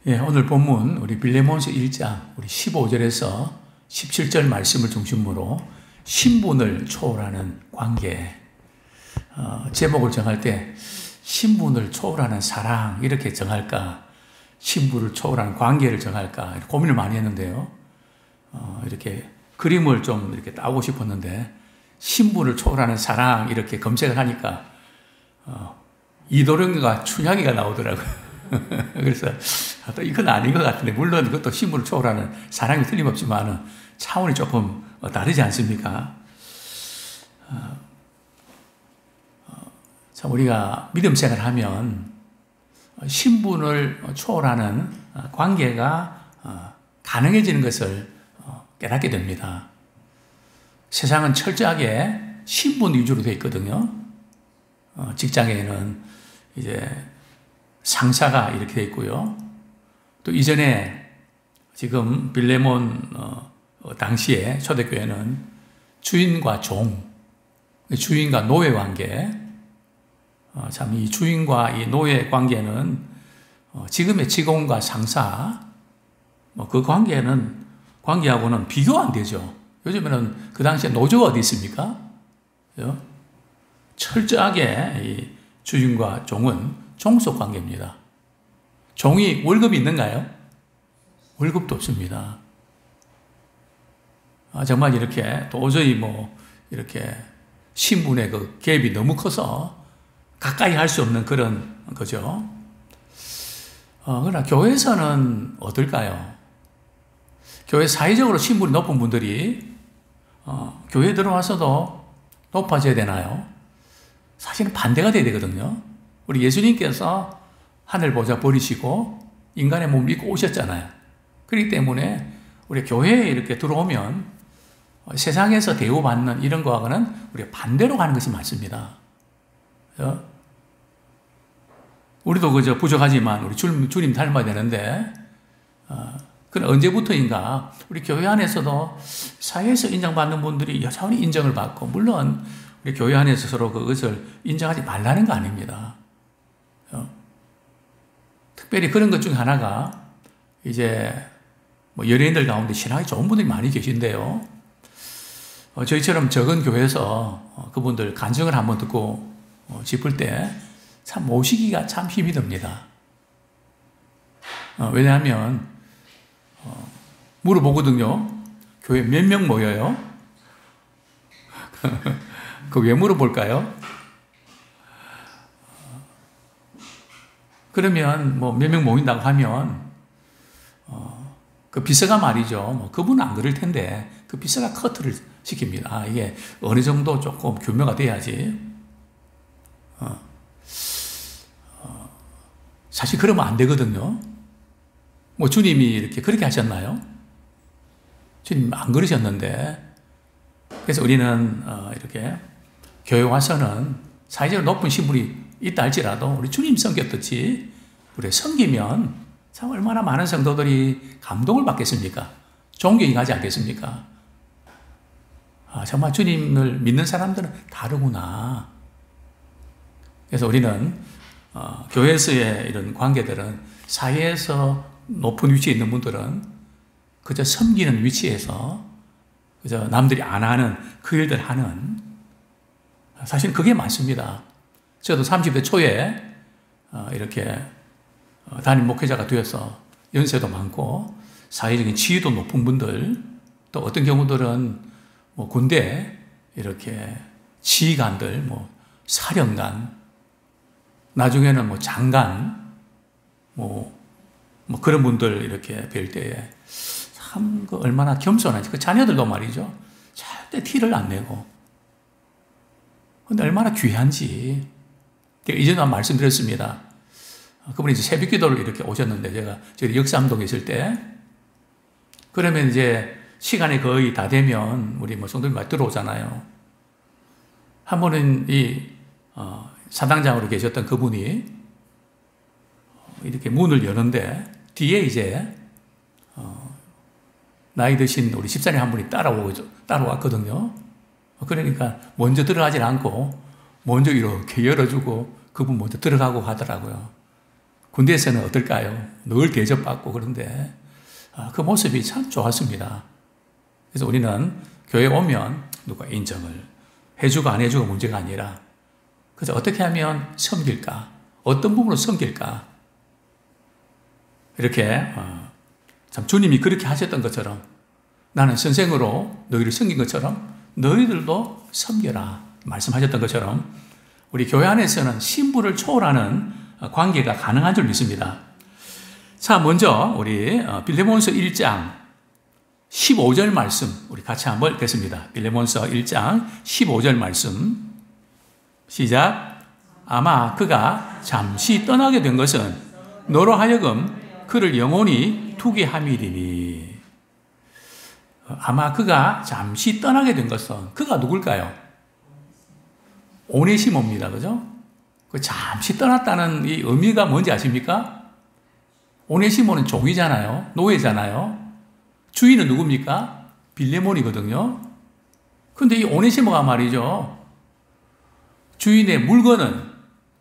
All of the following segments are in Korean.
예, 오늘 본문 우리 빌레몬서 1장 우리 15절에서 17절 말씀을 중심으로 신분을 초월하는 관계, 제목을 정할 때 신분을 초월하는 사랑 이렇게 정할까, 신분을 초월하는 관계를 정할까 고민을 많이 했는데요. 이렇게 그림을 좀 이렇게 따고 싶었는데 신분을 초월하는 사랑 이렇게 검색을 하니까 이도령과 춘향이가 나오더라고요. 그래서 이건 아닌 것 같은데, 물론 이것도 신분을 초월하는 사랑이 틀림없지만 차원이 조금 다르지 않습니까? 참 우리가 믿음 생활을 하면 신분을 초월하는 관계가 가능해지는 것을 깨닫게 됩니다. 세상은 철저하게 신분 위주로 되어 있거든요. 직장에는 이제 상사가 이렇게 되어 있고요. 또 이전에 지금 빌레몬 당시에 초대교회는 주인과 종, 주인과 노예 관계, 참 이 주인과 이 노예 관계는 지금의 직원과 상사, 그 관계하고는 비교 안 되죠. 요즘에는 그 당시에 노조가 어디 있습니까? 철저하게 이 주인과 종은 종속 관계입니다. 종이 월급이 있는가요? 월급도 없습니다. 정말 이렇게 도저히 이렇게 신분의 그 갭이 너무 커서 가까이 할 수 없는 그런 거죠. 그러나 교회에서는 어떨까요? 교회 사회적으로 신분이 높은 분들이 교회에 들어와서도 높아져야 되나요? 사실은 반대가 돼야 되거든요. 우리 예수님께서 하늘 보좌 버리시고 인간의 몸을 입고 오셨잖아요. 그렇기 때문에 우리 교회에 이렇게 들어오면 세상에서 대우받는 이런 거하고는 우리가 반대로 가는 것이 맞습니다. 우리도 그저 부족하지만 우리 주님 닮아야 되는데, 그건 언제부터인가 우리 교회 안에서도 사회에서 인정받는 분들이 여전히 인정을 받고, 물론 우리 교회 안에서 서로 그것을 인정하지 말라는 거 아닙니다. 특별히 그런 것 중에 하나가 이제 연예인들 가운데 신앙이 좋은 분들이 많이 계신데요. 저희처럼 적은 교회에서 그분들 간증을 한번 듣고 짚을 때 참 모시기가 참 힘이 듭니다. 왜냐하면 물어보거든요. 교회 몇 명 모여요? 그 왜 물어볼까요? 그러면 몇 명 모인다고 하면 그 비서가 말이죠. 그분은 안 그럴 텐데 그 비서가 커트를 시킵니다. 이게 어느 정도 조금 규모가 돼야지. 사실 그러면 안 되거든요. 주님이 이렇게 그렇게 하셨나요? 주님 안 그러셨는데. 그래서 우리는 이렇게 교회 와서는 사회적으로 높은 신분이 있다 할지라도 우리 주님 섬겼듯이 우리 섬기면 참 얼마나 많은 성도들이 감동을 받겠습니까? 존경이 가지 않겠습니까? 정말 주님을 믿는 사람들은 다르구나. 그래서 우리는 교회에서의 이런 관계들은 사회에서 높은 위치에 있는 분들은 그저 섬기는 위치에서 그저 남들이 안 하는 그 일들 하는, 사실 그게 맞습니다. 저도 30대 초에 이렇게 담임 목회자가 되어서 연세도 많고 사회적인 지위도 높은 분들, 또 어떤 경우들은 군대 이렇게 지휘관들, 사령관, 나중에는 장관, 그런 분들 이렇게 뵐 때에 참 얼마나 겸손한지, 그 자녀들도 말이죠. 절대 티를 안 내고. 근데 얼마나 귀한지. 이전에 말씀드렸습니다. 그분이 이제 새벽 기도를 이렇게 오셨는데, 제가 저희 역삼동에 있을 때, 그러면 이제 시간이 거의 다 되면 우리 성도님 많이 들어오잖아요. 한 번은 사당장으로 계셨던 그분이 이렇게 문을 여는데 뒤에 이제 나이 드신 우리 집사님 한 분이 따라왔거든요. 그러니까 먼저 들어가질 않고 먼저 이렇게 열어주고 그분 먼저 들어가고 하더라고요. 군대에서는 어떨까요? 늘 대접받고 그런데 그 모습이 참 좋았습니다. 그래서 우리는 교회 오면 누가 인정을 해주고 안 해주고 문제가 아니라 그래서 어떻게 하면 섬길까? 어떤 부분으로 섬길까? 이렇게 참 주님이 그렇게 하셨던 것처럼 나는 선생으로 너희를 섬긴 것처럼 너희들도 섬겨라 말씀하셨던 것처럼 우리 교회 안에서는 신부를 초월하는 관계가 가능한 줄 믿습니다. 자, 먼저 우리 빌레몬서 1장 15절 말씀 우리 같이 한번 읽겠습니다. 빌레몬서 1장 15절 말씀 시작. 아마 그가 잠시 떠나게 된 것은 너로 하여금 그를 영원히 두게 함이리니. 아마 그가 잠시 떠나게 된 것은 그가 누굴까요? 오네시모입니다. 그죠? 그 잠시 떠났다는 이 의미가 뭔지 아십니까? 오네시모는 종이잖아요. 노예잖아요. 주인은 누굽니까? 빌레몬이거든요. 근데 이 오네시모가 말이죠. 주인의 물건은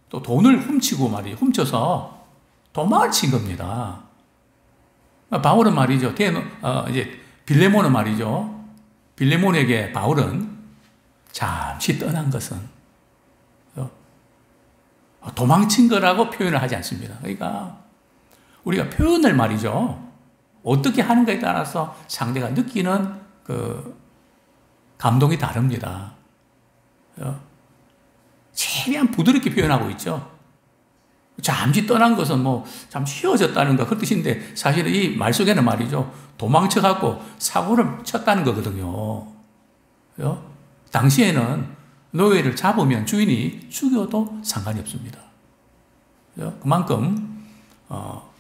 또 돈을 훔쳐서 도망을 친 겁니다. 바울은 말이죠. 이제 빌레몬은 말이죠. 빌레몬에게 바울은 잠시 떠난 것은 도망친 거라고 표현을 하지 않습니다. 그러니까 우리가 표현을 말이죠. 어떻게 하는가에 따라서 상대가 느끼는 그 감동이 다릅니다. 최대한 부드럽게 표현하고 있죠. 잠시 떠난 것은 잠시 쉬어졌다는 거 그 뜻인데 사실은 이 말 속에는 말이죠. 도망쳐갖고 사고를 쳤다는 거거든요. 당시에는 노예를 잡으면 주인이 죽여도 상관이 없습니다. 그만큼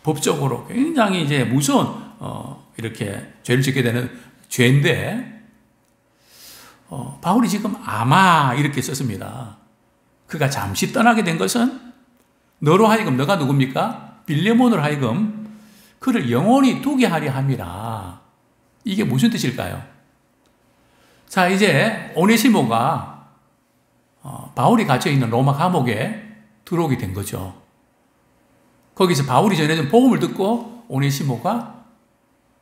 법적으로 굉장히 이제 무서운 이렇게 죄를 짓게 되는 죄인데 바울이 지금 아마 이렇게 썼습니다. 그가 잠시 떠나게 된 것은 너로 하여금 너가 누굽니까? 빌레몬으로 하여금 그를 영원히 두게 하려 함이라. 이게 무슨 뜻일까요? 자, 이제 오네시모가 바울이 갇혀있는 로마 감옥에 들어오게 된 거죠. 거기서 바울이 전해준 복음을 듣고 오네시모가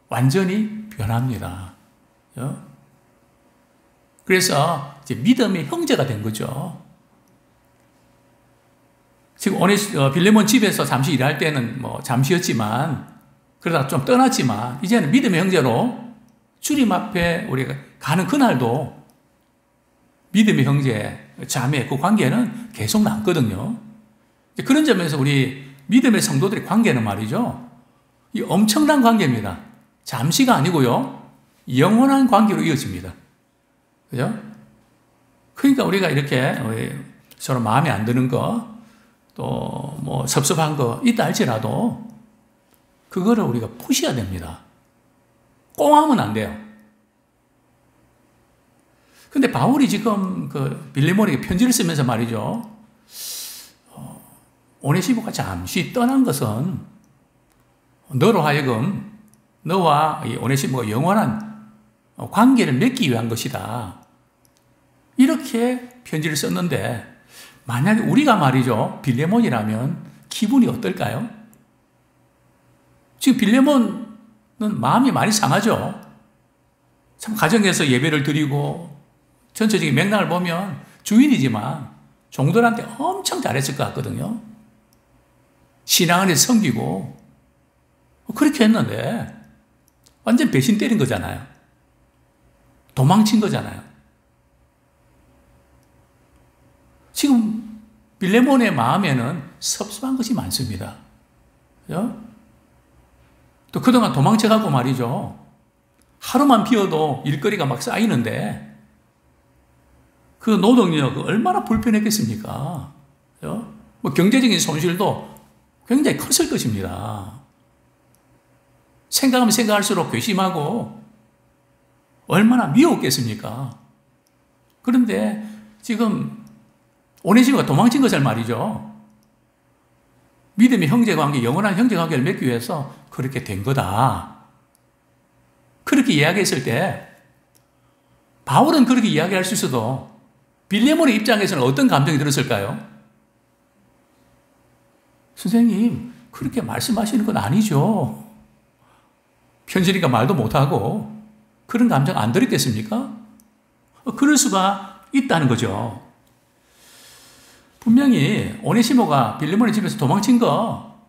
완전히 변합니다. 그래서 이제 믿음의 형제가 된 거죠. 지금 빌레몬 집에서 잠시 일할 때는 잠시였지만 그러다가 좀 떠났지만 이제는 믿음의 형제로 주님 앞에 우리가 가는 그날도 믿음의 형제, 자매 그 관계는 계속 남거든요. 그런 점에서 우리 믿음의 성도들의 관계는 말이죠. 이 엄청난 관계입니다. 잠시가 아니고요. 영원한 관계로 이어집니다. 그죠? 그러니까 우리가 이렇게 서로 마음에 안 드는 거 또 섭섭한 거 있다 할지라도 그거를 우리가 푸셔야 됩니다. 꽁하면 안 돼요. 근데 바울이 지금 그 빌레몬에게 편지를 쓰면서 말이죠. 오네시모가 잠시 떠난 것은 너로 하여금 너와 이 오네시모가 영원한 관계를 맺기 위한 것이다. 이렇게 편지를 썼는데 만약에 우리가 말이죠. 빌레몬이라면 기분이 어떨까요? 지금 빌레몬은 마음이 많이 상하죠. 참 가정에서 예배를 드리고 전체적인 맥락을 보면 주인이지만 종들한테 엄청 잘했을 것 같거든요. 신앙 안에서 섬기고 그렇게 했는데 완전 배신 때린 거잖아요. 도망친 거잖아요. 지금 빌레몬의 마음에는 섭섭한 것이 많습니다. 그죠? 또 그동안 도망쳐가고 말이죠. 하루만 비워도 일거리가 막 쌓이는데 그 노동력 얼마나 불편했겠습니까? 그죠? 경제적인 손실도 굉장히 컸을 것입니다. 생각하면 생각할수록 괘씸하고 얼마나 미웠겠습니까? 그런데 지금 오네시모가 도망친 것을 말이죠. 믿음의 형제관계, 영원한 형제관계를 맺기 위해서 그렇게 된 거다. 그렇게 이야기했을 때 바울은 그렇게 이야기할 수 있어도 빌레몬의 입장에서는 어떤 감정이 들었을까요? 선생님, 그렇게 말씀하시는 건 아니죠. 편지니까 말도 못하고 그런 감정 안 들었겠습니까? 그럴 수가 있다는 거죠. 분명히 오네시모가 빌레몬의 집에서 도망친 거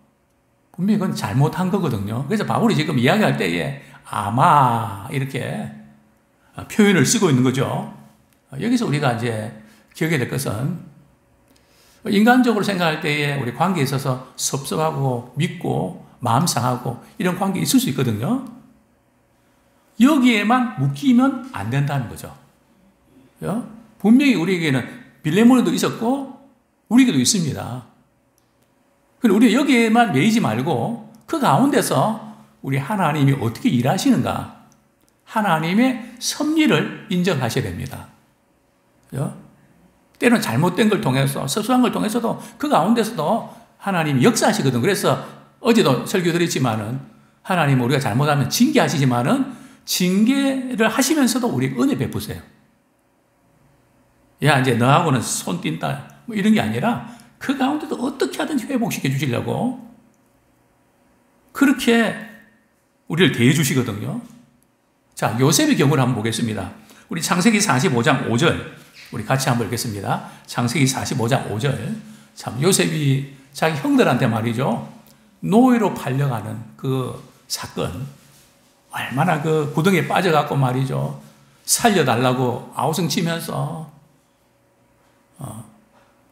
분명히 그건 잘못한 거거든요. 그래서 바울이 지금 이야기할 때에 아마 이렇게 표현을 쓰고 있는 거죠. 여기서 우리가 이제 기억해야 될 것은 인간적으로 생각할 때에 우리 관계에 있어서 섭섭하고 믿고 마음 상하고 이런 관계 있을 수 있거든요. 여기에만 묶이면 안 된다는 거죠. 분명히 우리에게는 빌레몬에도 있었고 우리에게도 있습니다. 그런데 우리 여기에만 매이지 말고 그 가운데서 우리 하나님이 어떻게 일하시는가 하나님의 섭리를 인정하셔야 됩니다. 때로는 잘못된 걸 통해서 섭섭한 걸 통해서도 그 가운데서도 하나님이 역사하시거든. 그래서 어제도 설교 드렸지만은 하나님은 우리가 잘못하면 징계하시지만은 징계를 하시면서도 우리에게 은혜 베푸세요. 야, 이제 너하고는 손 띈다. 뭐 이런 게 아니라 그 가운데도 어떻게 하든지 회복시켜 주시려고 그렇게 우리를 대해 주시거든요. 자, 요셉의 경우를 한번 보겠습니다. 우리 창세기 45장 5절 우리 같이 한번 읽겠습니다. 창세기 45장 5절. 참 요셉이 자기 형들한테 말이죠. 노예로 팔려가는 그 사건 얼마나 그 구덩이에 빠져갖고 말이죠. 살려달라고 아우성 치면서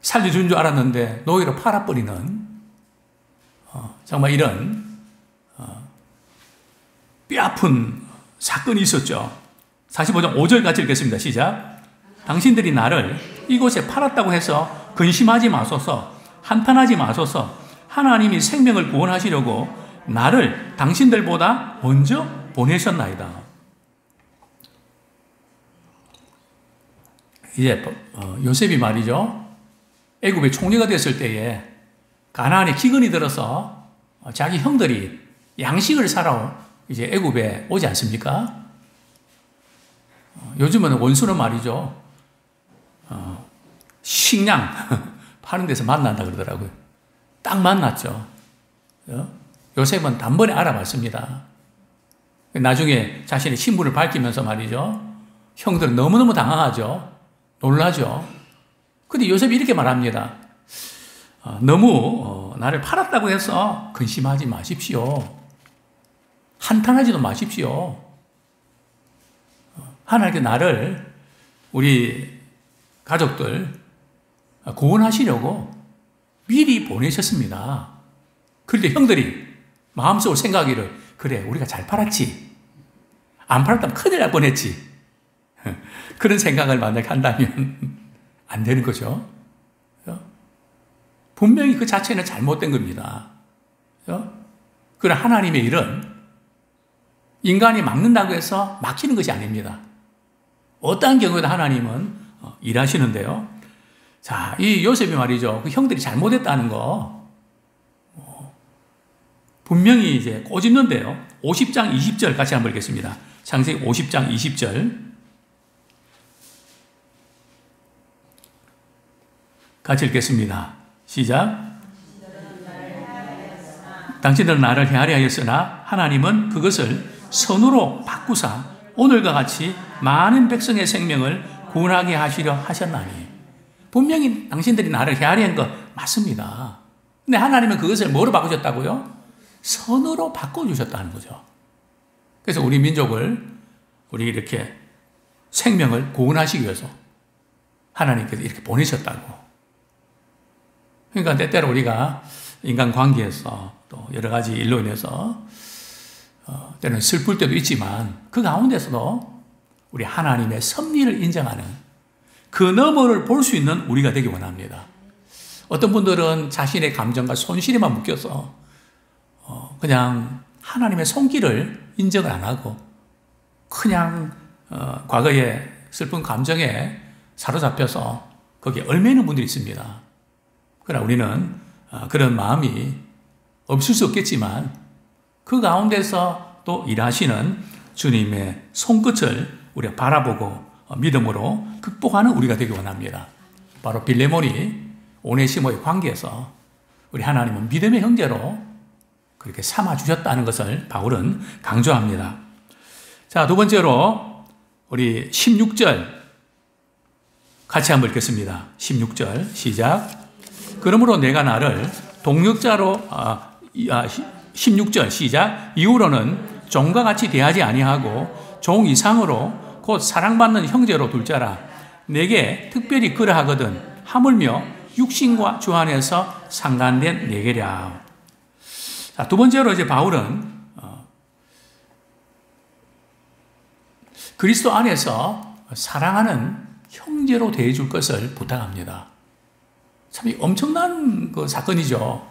살려준 줄 알았는데 노예로 팔아버리는 정말 이런 뼈아픈 사건이 있었죠. 45장 5절 같이 읽겠습니다. 시작. 당신들이 나를 이곳에 팔았다고 해서 근심하지 마소서, 한탄하지 마소서. 하나님이 생명을 구원하시려고 나를 당신들보다 먼저 보내셨나이다. 이제 요셉이 말이죠. 애굽의 총리가 됐을 때에 가나안에 기근이 들어서 자기 형들이 양식을 사러 이제 애굽에 오지 않습니까? 요즘은 원수는 말이죠. 식량 파는 데서 만난다 그러더라고요. 딱 만났죠. 요셉은 단번에 알아봤습니다. 나중에 자신의 신분을 밝히면서 말이죠. 형들은 너무너무 당황하죠. 놀라죠. 근데 요셉이 이렇게 말합니다. 너무 나를 팔았다고 해서 근심하지 마십시오. 한탄하지도 마십시오. 하나님께 나를 우리 가족들 구원하시려고 미리 보내셨습니다. 그런데 형들이 마음속으로 생각하기를 그래 우리가 잘 팔았지. 안 팔았다면 큰일 날 뻔했지. 그런 생각을 만약에 한다면 안 되는 거죠. 분명히 그 자체는 잘못된 겁니다. 그러나 하나님의 일은 인간이 막는다고 해서 막히는 것이 아닙니다. 어떠한 경우에도 하나님은 일하시는데요. 자, 이 요셉이 말이죠. 그 형들이 잘못했다는 거 분명히 이제 꼬집는데요. 50장 20절 같이 한번 읽겠습니다. 창세기 50장 20절 같이 읽겠습니다. 시작. 당신들은 나를 헤아려 하였으나 하나님은 그것을 선으로 바꾸사 오늘과 같이 많은 백성의 생명을 구원하게 하시려 하셨나니. 분명히 당신들이 나를 헤아려 한 거 맞습니다. 근데 하나님은 그것을 뭐로 바꾸셨다고요? 선으로 바꿔주셨다는 거죠. 그래서 우리 민족을 우리 이렇게 생명을 구원하시기 위해서 하나님께서 이렇게 보내셨다고. 그러니까 때때로 우리가 인간관계에서 또 여러 가지 일로 인해서 때는 슬플 때도 있지만 그 가운데서도 우리 하나님의 섭리를 인정하는 그 너머를 볼 수 있는 우리가 되기 원합니다. 어떤 분들은 자신의 감정과 손실에만 묶여서 그냥 하나님의 손길을 인정을 안 하고 그냥 과거의 슬픈 감정에 사로잡혀서 거기에 얽매이는 분들이 있습니다. 그러나 우리는 그런 마음이 없을 수 없겠지만 그 가운데서 또 일하시는 주님의 손끝을 우리가 바라보고 믿음으로 극복하는 우리가 되기 원합니다. 바로 빌레몬이 오네시모의 관계에서 우리 하나님은 믿음의 형제로 그렇게 삼아주셨다는 것을 바울은 강조합니다. 자, 두 번째로 우리 16절 같이 한번 읽겠습니다. 16절 시작. 그러므로 내가 나를 동력자로 16절 시작. 이후로는 종과 같이 대하지 아니하고 종 이상으로 곧 사랑받는 형제로 둘 자라. 내게 특별히 그러하거든 하물며 육신과 주 안에서 상관된 내게랴. 자, 두 번째로 이제 바울은 그리스도 안에서 사랑하는 형제로 대해줄 것을 부탁합니다. 참 엄청난 그 사건이죠.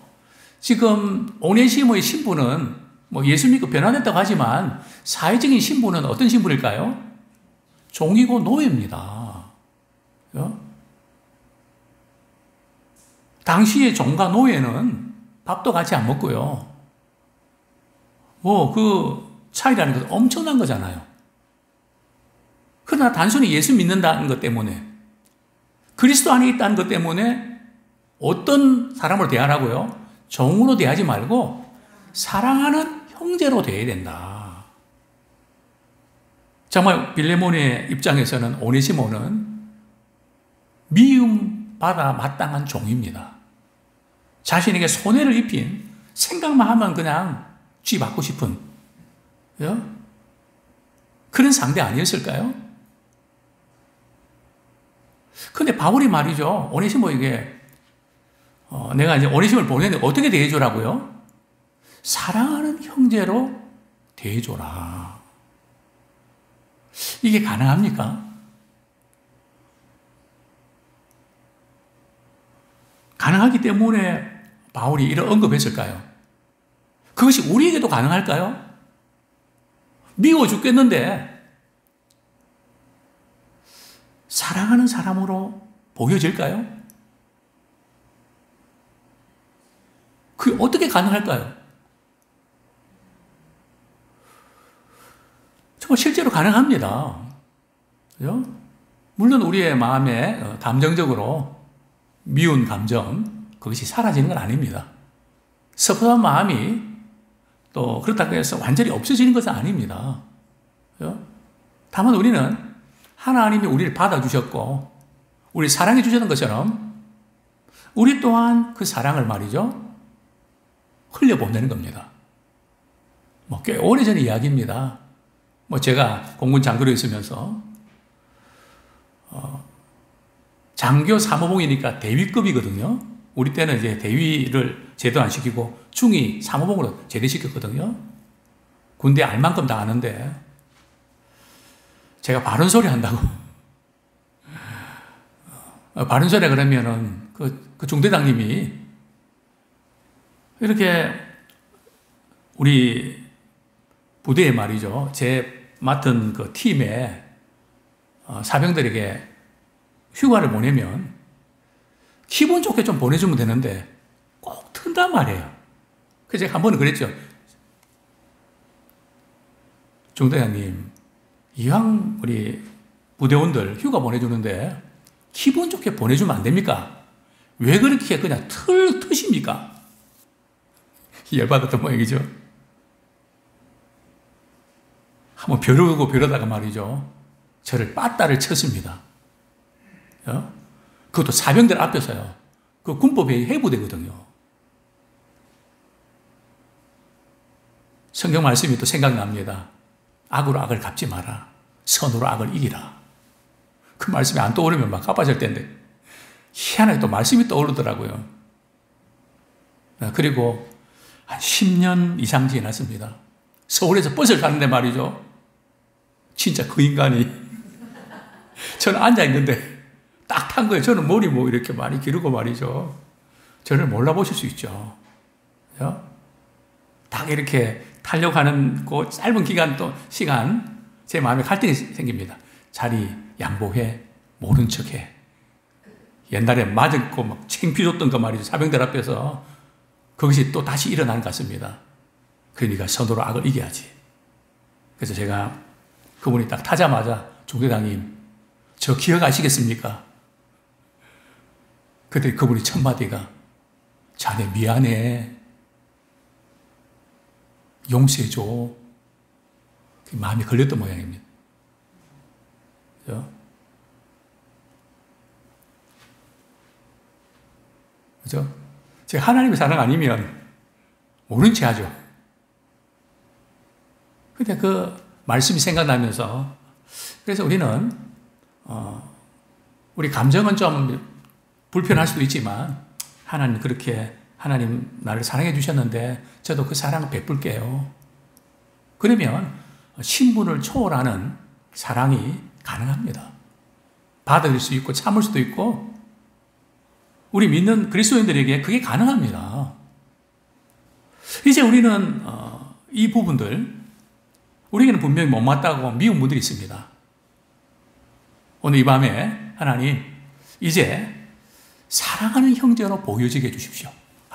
지금 오네시모의 신분은 뭐 예수 믿고 변화됐다고 하지만 사회적인 신분은 어떤 신분일까요? 종이고 노예입니다. 당시의 종과 노예는 밥도 같이 안 먹고요. 뭐 그 차이라는 것은 엄청난 거잖아요. 그러나 단순히 예수 믿는다는 것 때문에 그리스도 안에 있다는 것 때문에 어떤 사람으로 대하라고요? 종으로 대하지 말고 사랑하는 형제로 대해야 된다. 정말 빌레몬의 입장에서는 오네시모는 미움받아 마땅한 종입니다. 자신에게 손해를 입힌 생각만 하면 그냥 쥐 받고 싶은 그런 상대 아니었을까요? 근데 바울이 말이죠. 오네시모에게 내가 이제 오네시모를 보내는데 어떻게 대해주라고요? 사랑하는 형제로 대해줘라. 이게 가능합니까? 가능하기 때문에 바울이 이런 언급했을까요? 그것이 우리에게도 가능할까요? 미워 죽겠는데 사랑하는 사람으로 보여질까요? 그게 어떻게 가능할까요? 정말 실제로 가능합니다. 그죠? 물론 우리의 마음에 감정적으로 미운 감정, 그것이 사라지는 건 아닙니다. 섭섭한 마음이 또 그렇다고 해서 완전히 없어지는 것은 아닙니다. 그죠? 다만 우리는 하나님이 우리를 받아주셨고 우리 사랑해 주셨던 것처럼 우리 또한 그 사랑을 말이죠 흘려보내는 겁니다. 뭐 꽤 오래전 이야기입니다. 뭐 제가 공군 장교로 있으면서 장교 사모봉이니까 대위급이거든요. 우리 때는 이제 대위를 제도 안 시키고 중위 사모봉으로 제대시켰거든요. 군대 알 만큼 다 아는데 제가 바른 소리 한다고 바른 소리 그러면은 그 중대장님이 이렇게 우리 부대에 말이죠. 제 맡은 그 팀에 사병들에게 휴가를 보내면 기분 좋게 좀 보내주면 되는데 꼭 튼단 말이에요. 그래서 제가 한 번은 그랬죠. 중대장님, 이왕 우리 부대원들 휴가 보내주는데 기분 좋게 보내주면 안 됩니까? 왜 그렇게 그냥 트십니까? 열받았던 모양이죠. 한번 벼르고 벼르다가 말이죠. 저를 빠따를 쳤습니다. 그것도 사병들 앞에서요. 그 군법의 해부되거든요. 성경 말씀이 또 생각납니다. 악으로 악을 갚지 마라. 선으로 악을 이기라. 그 말씀이 안 떠오르면 막 갚아질 텐데 희한하게 또 말씀이 떠오르더라고요. 그리고 한 10년 이상 지났습니다. 서울에서 버스를 타는데 말이죠. 진짜 그 인간이 저는 앉아있는데 딱 탄 거예요. 저는 머리 뭐 이렇게 많이 기르고 말이죠. 저를 몰라보실 수 있죠. 딱 이렇게 타려고 하는 그 짧은 시간 제 마음에 갈등이 생깁니다. 자리 양보해, 모른 척해. 옛날에 맞았고 막 창피줬던 거 말이죠. 사병들 앞에서 그것이 또 다시 일어나는 것 같습니다. 그러니까 선으로 악을 이겨야지. 그래서 제가 그분이 딱 타자마자 중대장님, 저 기억하시겠습니까? 그때 그분이 첫 마디가 자네 미안해. 용서해줘. 마음이 걸렸던 모양입니다. 그죠? 그죠? 제가 하나님의 사랑 아니면 모른 체 하죠. 근데 그 말씀이 생각나면서, 그래서 우리는, 우리 감정은 좀 불편할 수도 있지만, 하나님 그렇게, 하나님 나를 사랑해 주셨는데, 저도 그 사랑을 베풀게요. 그러면 신분을 초월하는 사랑이 가능합니다. 받아들일 수 있고, 참을 수도 있고, 우리 믿는 그리스도인들에게 그게 가능합니다. 이제 우리는 이 부분들, 우리에게는 분명히 못맞다고 미운 분들이 있습니다. 오늘 이 밤에 하나님, 이제 사랑하는 형제로 보여지게 해주십시오.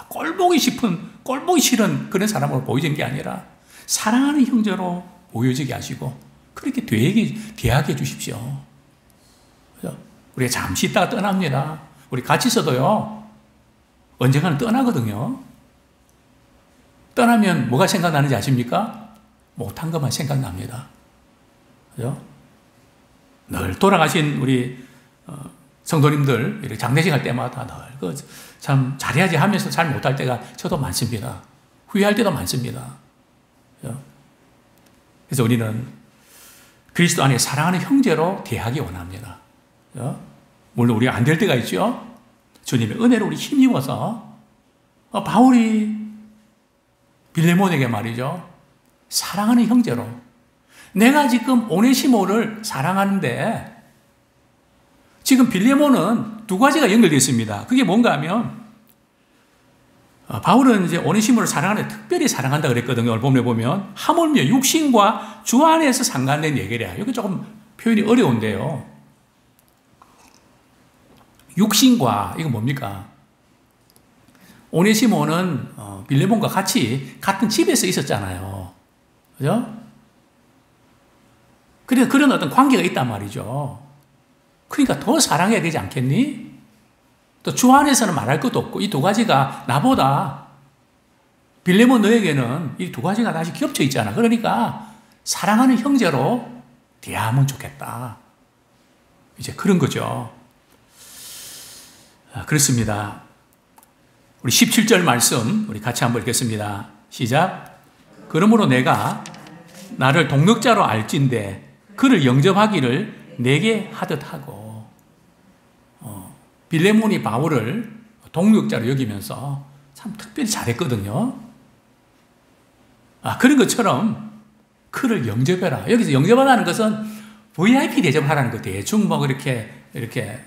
꼴보기 싫은 그런 사람으로 보여지는 게 아니라 사랑하는 형제로 보여지게 하시고 그렇게 대하게 해주십시오. 우리가 잠시 있다가 떠납니다. 우리 같이 있어도요, 언젠가는 떠나거든요. 떠나면 뭐가 생각나는지 아십니까? 못한 것만 생각납니다. 그죠? 늘 돌아가신 우리 성도님들 이렇게 장례식 할 때마다 늘 참 잘해야지 하면서 잘 못할 때가 저도 많습니다. 후회할 때도 많습니다. 그죠? 그래서 우리는 그리스도 안에 사랑하는 형제로 대하기 원합니다. 그죠? 물론 우리가 안 될 때가 있죠. 주님의 은혜로 우리 힘입어서 바울이 빌레몬에게 말이죠. 사랑하는 형제로. 내가 지금 오네시모를 사랑하는데 지금 빌레몬은 두 가지가 연결되어 있습니다. 그게 뭔가 하면 바울은 이제 오네시모를 사랑하는데 특별히 사랑한다 그랬거든요. 오늘 본문에 보면 하물며 육신과 주 안에서 상관된 얘기래요. 여기 조금 표현이 어려운데요. 육신과 이거 뭡니까? 오네시모는 빌레몬과 같이 같은 집에서 있었잖아요. 그죠? 그래서 그런 어떤 관계가 있단 말이죠. 그러니까 더 사랑해야 되지 않겠니? 또 주 안에서는 말할 것도 없고 이 두 가지가 나보다 빌레몬 너에게는 이 두 가지가 다시 겹쳐 있잖아. 그러니까 사랑하는 형제로 대하면 좋겠다. 이제 그런 거죠. 그렇습니다. 우리 17절 말씀 우리 같이 한번 읽겠습니다. 시작. 그러므로 내가 나를 동력자로 알진대 그를 영접하기를 내게 하듯 하고 빌레몬이 바울을 동력자로 여기면서 참 특별히 잘했거든요. 그런 것처럼 그를 영접해라. 여기서 영접하라는 것은 VIP 대접하라는 거 대충 뭐 이렇게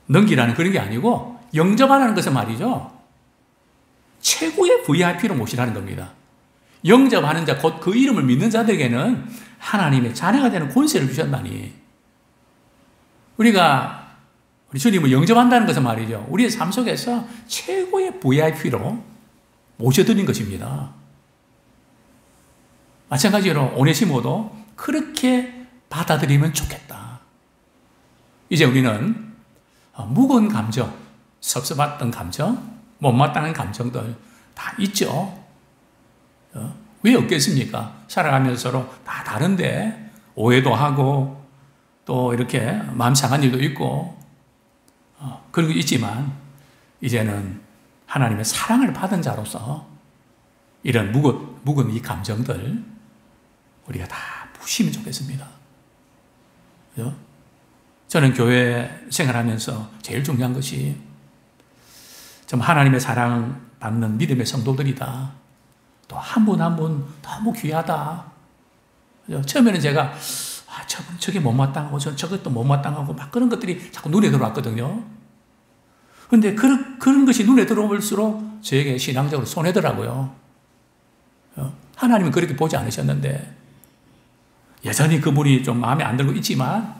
넘기라는 그런 게 아니고 영접하라는 것은 말이죠. 최고의 VIP로 모시라는 겁니다. 영접하는 자, 곧 그 이름을 믿는 자들에게는 하나님의 자녀가 되는 권세를 주셨다니. 우리 주님을 영접한다는 것은 말이죠. 우리의 삶 속에서 최고의 VIP로 모셔드린 것입니다. 마찬가지로 오네시모도 그렇게 받아들이면 좋겠다. 이제 우리는 묵은 감정, 섭섭했던 감정, 못마땅한 감정들 다 있죠. 왜 없겠습니까? 살아가면서 서로 다 다른데 오해도 하고 또 이렇게 마음 상한 일도 있고 그런 게 있지만 이제는 하나님의 사랑을 받은 자로서 이런 묵은 이 감정들 우리가 다 푸시면 좋겠습니다. 그죠? 저는 교회 생활하면서 제일 중요한 것이 좀 하나님의 사랑 받는 믿음의 성도들이다. 또 한 분 한 분 너무 귀하다. 그죠? 처음에는 제가 저게 못마땅하고 저것도 못마땅하고 막 그런 것들이 자꾸 눈에 들어왔거든요. 그런데 그런 것이 눈에 들어올수록 저에게 신앙적으로 손해더라고요. 하나님은 그렇게 보지 않으셨는데 여전히 그분이 좀 마음에 안 들고 있지만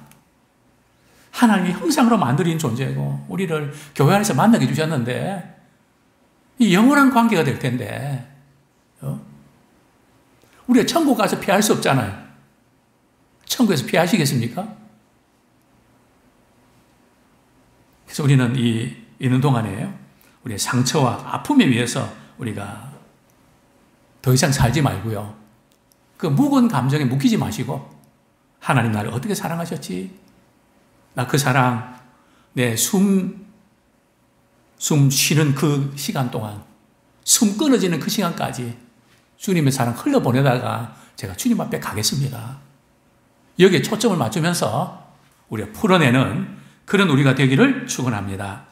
하나님이 형상으로 만들어진 존재고 우리를 교회 안에서 만나게 해주셨는데 이 영원한 관계가 될 텐데 우리가 천국 가서 피할 수 없잖아요. 천국에서 피하시겠습니까? 그래서 우리는 있는 동안에 우리의 상처와 아픔에 의해서 우리가 더 이상 살지 말고요. 그 묵은 감정에 묶이지 마시고 하나님 나를 어떻게 사랑하셨지? 나 그 사랑 내 숨 쉬는 그 시간 동안 숨 끊어지는 그 시간까지 주님의 사랑 흘려보내다가 제가 주님 앞에 가겠습니다. 여기에 초점을 맞추면서 우리가 풀어내는 그런 우리가 되기를 축원합니다.